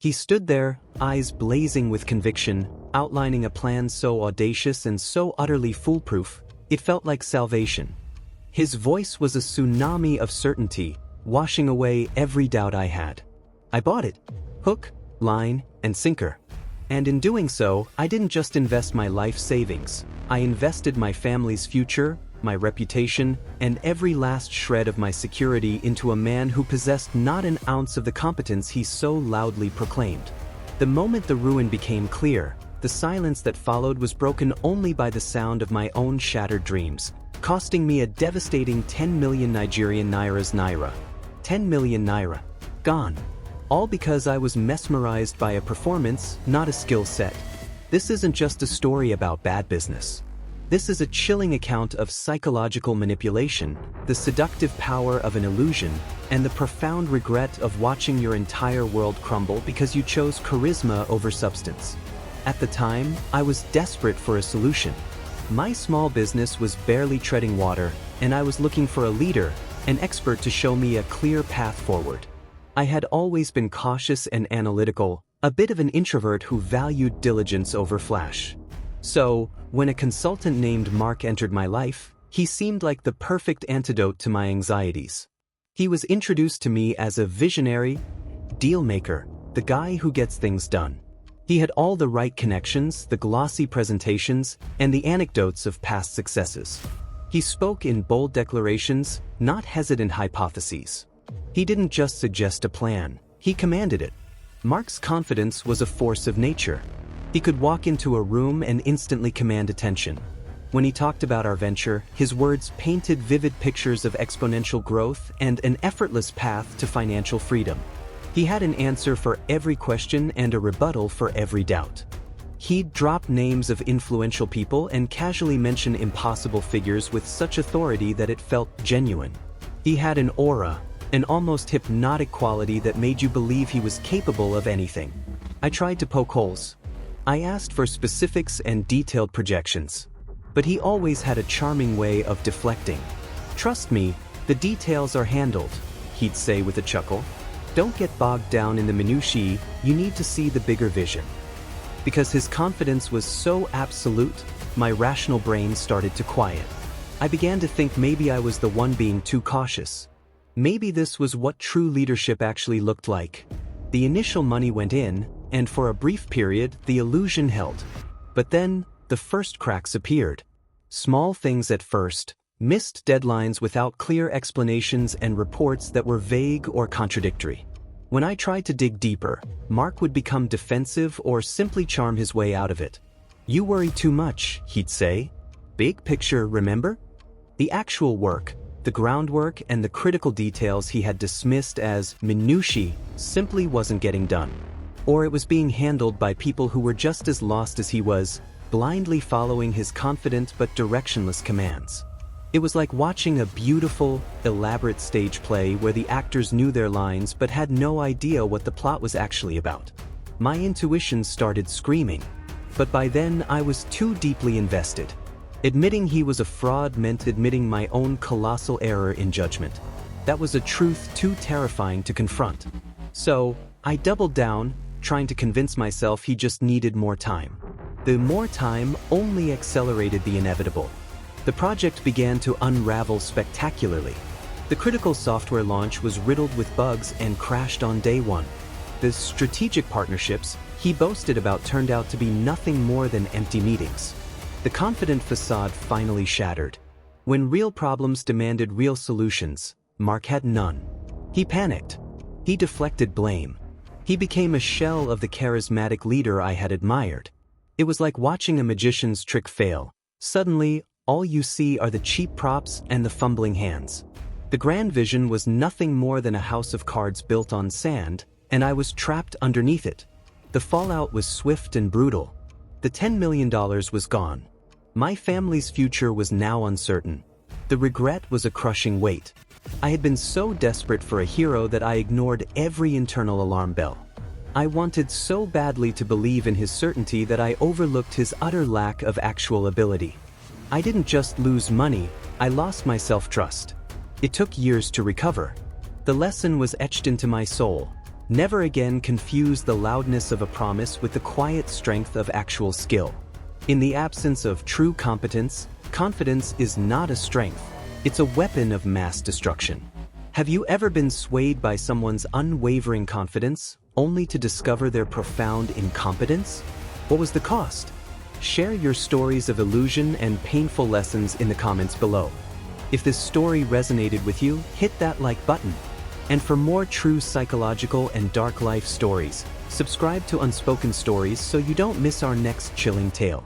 He stood there, eyes blazing with conviction, outlining a plan so audacious and so utterly foolproof, it felt like salvation. His voice was a tsunami of certainty, washing away every doubt I had. I bought it. Hook, line, and sinker. And in doing so, I didn't just invest my life savings. I invested my family's future, my reputation, and every last shred of my security into a man who possessed not an ounce of the competence he so loudly proclaimed. The moment the ruin became clear, the silence that followed was broken only by the sound of my own shattered dreams, costing me a devastating 10 million Nigerian naira. 10 million naira. Gone. All because I was mesmerized by a performance, not a skill set. This isn't just a story about bad business. This is a chilling account of psychological manipulation, the seductive power of an illusion, and the profound regret of watching your entire world crumble because you chose charisma over substance. At the time, I was desperate for a solution. My small business was barely treading water, and I was looking for a leader, an expert to show me a clear path forward. I had always been cautious and analytical, a bit of an introvert who valued diligence over flash. So, when a consultant named Mark entered my life, he seemed like the perfect antidote to my anxieties. He was introduced to me as a visionary, deal maker, the guy who gets things done. He had all the right connections, the glossy presentations, and the anecdotes of past successes. He spoke in bold declarations, not hesitant hypotheses. He didn't just suggest a plan, he commanded it. Mark's confidence was a force of nature. He could walk into a room and instantly command attention. When he talked about our venture, his words painted vivid pictures of exponential growth and an effortless path to financial freedom. He had an answer for every question and a rebuttal for every doubt. He'd drop names of influential people and casually mention impossible figures with such authority that it felt genuine. He had an aura, an almost hypnotic quality that made you believe he was capable of anything. I tried to poke holes. I asked for specifics and detailed projections. But he always had a charming way of deflecting. "Trust me, the details are handled," he'd say with a chuckle. "Don't get bogged down in the minutiae, you need to see the bigger vision." Because his confidence was so absolute, my rational brain started to quiet. I began to think maybe I was the one being too cautious. Maybe this was what true leadership actually looked like. The initial money went in, and for a brief period, the illusion held. But then, the first cracks appeared. Small things at first, missed deadlines without clear explanations and reports that were vague or contradictory. When I tried to dig deeper, Mark would become defensive or simply charm his way out of it. "You worry too much," he'd say. "Big picture, remember?" The actual work, the groundwork and the critical details he had dismissed as minutiae simply wasn't getting done. Or it was being handled by people who were just as lost as he was, blindly following his confident but directionless commands. It was like watching a beautiful, elaborate stage play where the actors knew their lines but had no idea what the plot was actually about. My intuition started screaming. But by then I was too deeply invested. Admitting he was a fraud meant admitting my own colossal error in judgment. That was a truth too terrifying to confront. So, I doubled down, trying to convince myself he just needed more time. The more time only accelerated the inevitable. The project began to unravel spectacularly. The critical software launch was riddled with bugs and crashed on day one. The strategic partnerships he boasted about turned out to be nothing more than empty meetings. The confident facade finally shattered. When real problems demanded real solutions, Mark had none. He panicked. He deflected blame. He became a shell of the charismatic leader I had admired. It was like watching a magician's trick fail. Suddenly, all you see are the cheap props and the fumbling hands. The grand vision was nothing more than a house of cards built on sand, and I was trapped underneath it. The fallout was swift and brutal. The $10 million was gone. My family's future was now uncertain. The regret was a crushing weight. I had been so desperate for a hero that I ignored every internal alarm bell. I wanted so badly to believe in his certainty that I overlooked his utter lack of actual ability. I didn't just lose money, I lost my self-trust. It took years to recover. The lesson was etched into my soul. Never again confuse the loudness of a promise with the quiet strength of actual skill. In the absence of true competence, confidence is not a strength, it's a weapon of mass destruction. Have you ever been swayed by someone's unwavering confidence, only to discover their profound incompetence? What was the cost? Share your stories of illusion and painful lessons in the comments below. If this story resonated with you, hit that like button. And for more true psychological and dark life stories, subscribe to Unspoken Stories so you don't miss our next chilling tale.